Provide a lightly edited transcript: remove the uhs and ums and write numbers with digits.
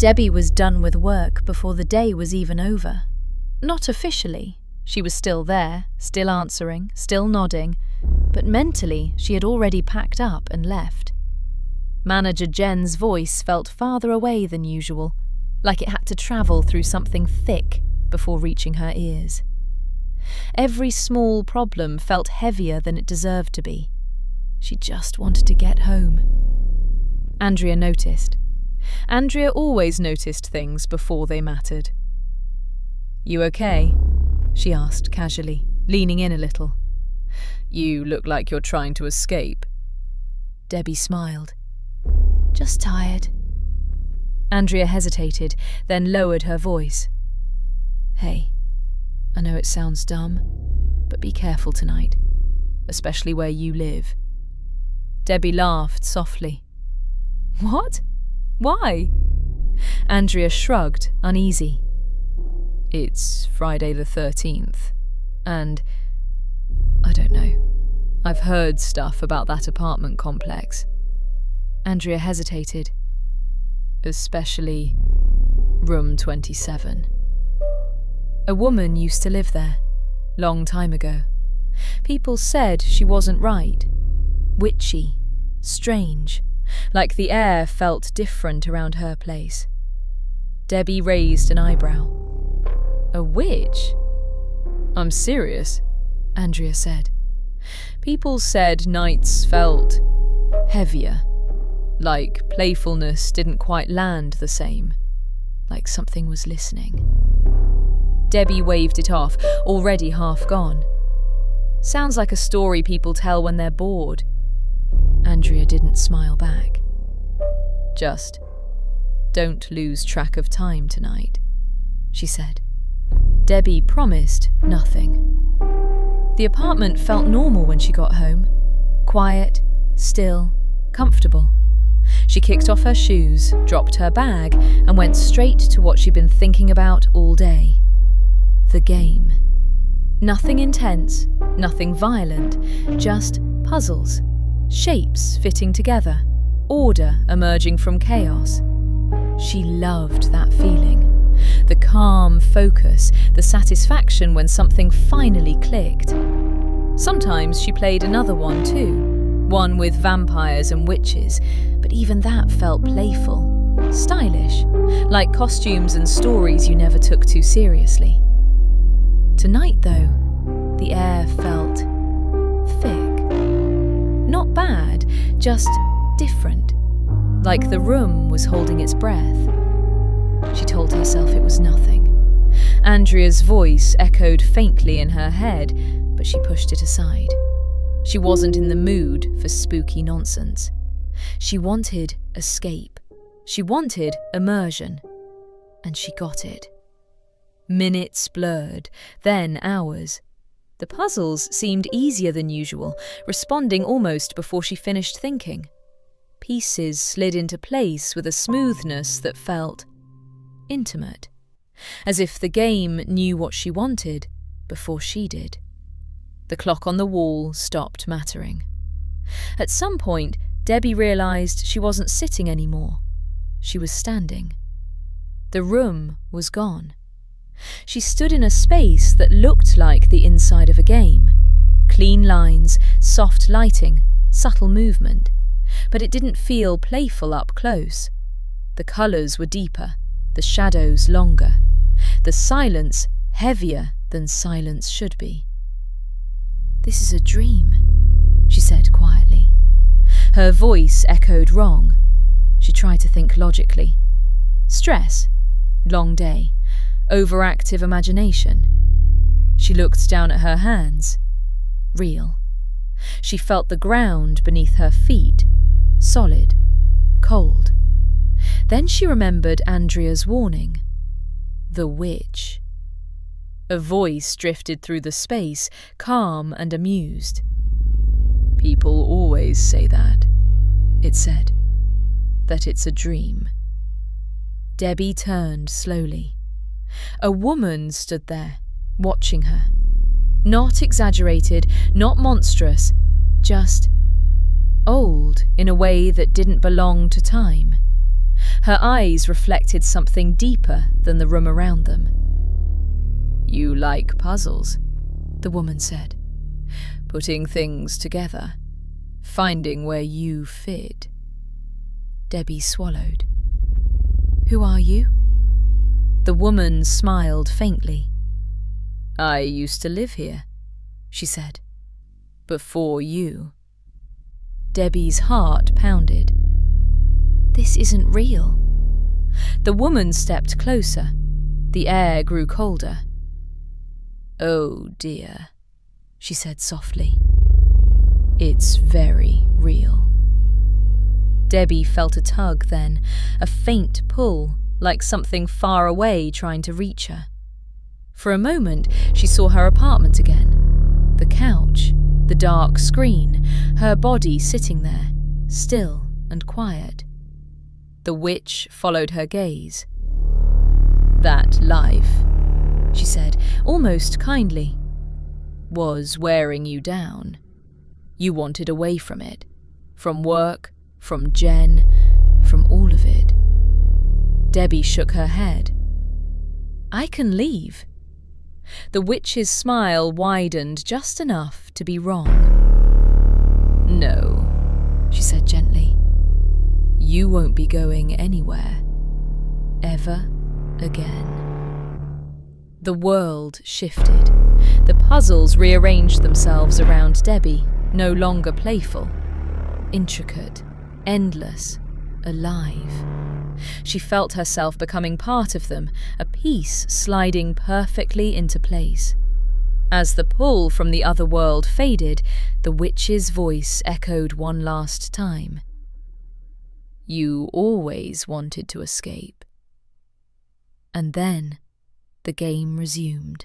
Debbie was done with work before the day was even over. Not officially. She was still there, still answering, still nodding, but mentally she had already packed up and left. Manager Jen's voice felt farther away than usual, like it had to travel through something thick before reaching her ears. Every small problem felt heavier than it deserved to be. She just wanted to get home. Andrea noticed. Andrea always noticed things before they mattered. "You okay?" she asked casually, leaning in a little. "You look like you're trying to escape." Debbie smiled. "Just tired." Andrea hesitated, then lowered her voice. "Hey, I know it sounds dumb, but be careful tonight, especially where you live." Debbie laughed softly. "What? Why?" Andrea shrugged, uneasy. "It's Friday the 13th, and I don't know. I've heard stuff about that apartment complex." Andrea hesitated. "Especially room 27. A woman used to live there, long time ago. People said she wasn't right. Witchy, strange, like the air felt different around her place." Debbie raised an eyebrow. "A witch?" "I'm serious," Andrea said. "People said nights felt heavier, like playfulness didn't quite land the same, like something was listening." Debbie waved it off, already half gone. "Sounds like a story people tell when they're bored." Andrea didn't smile back. "Just don't lose track of time tonight," she said. Debbie promised nothing. The apartment felt normal when she got home. Quiet, still, comfortable. She kicked off her shoes, dropped her bag, and went straight to what she'd been thinking about all day. The game. Nothing intense, nothing violent, just puzzles, shapes fitting together, order emerging from chaos. She loved that feeling. The calm focus, the satisfaction when something finally clicked. Sometimes she played another one too, one with vampires and witches, but even that felt playful, stylish, like costumes and stories you never took too seriously. Tonight, though, the air felt thick. Not bad, just different, like the room was holding its breath. She told herself it was nothing. Andrea's voice echoed faintly in her head, but she pushed it aside. She wasn't in the mood for spooky nonsense. She wanted escape. She wanted immersion. And she got it. Minutes blurred, then hours. The puzzles seemed easier than usual, responding almost before she finished thinking. Pieces slid into place with a smoothness that felt intimate, as if the game knew what she wanted before she did. The clock on the wall stopped mattering. At some point, Debbie realised she wasn't sitting anymore. She was standing. The room was gone. She stood in a space that looked like the inside of a game. Clean lines, soft lighting, subtle movement. But it didn't feel playful up close. The colours were deeper, the shadows longer, the silence heavier than silence should be. "This is a dream," she said quietly. Her voice echoed wrong. She tried to think logically. Stress, long day, overactive imagination. She looked down at her hands. Real. She felt the ground beneath her feet, solid, cold. Then she remembered Andrea's warning. The witch. A voice drifted through the space, calm and amused. "People always say that," it said. "That it's a dream." Debbie turned slowly. A woman stood there, watching her. Not exaggerated, not monstrous, just old in a way that didn't belong to time. Her eyes reflected something deeper than the room around them. "You like puzzles," the woman said. "Putting things together, finding where you fit." Debbie swallowed. "Who are you?" The woman smiled faintly. "I used to live here," she said. "Before you." Debbie's heart pounded. "This isn't real." The woman stepped closer. The air grew colder. "Oh dear," she said softly. "It's very real." Debbie felt a tug then, a faint pull, like something far away trying to reach her. For a moment, she saw her apartment again. The couch, the dark screen, her body sitting there, still and quiet. The witch followed her gaze. "That life," she said, almost kindly, "was wearing you down. You wanted away from it, from work, from Jen, from all of it." Debbie shook her head. "I can leave." The witch's smile widened just enough to be wrong. "No," she said gently. "You won't be going anywhere. Ever again." The world shifted. The puzzles rearranged themselves around Debbie, no longer playful. Intricate, endless, alive. She felt herself becoming part of them, a piece sliding perfectly into place. As the pull from the other world faded, the witch's voice echoed one last time. "You always wanted to escape." And then the game resumed.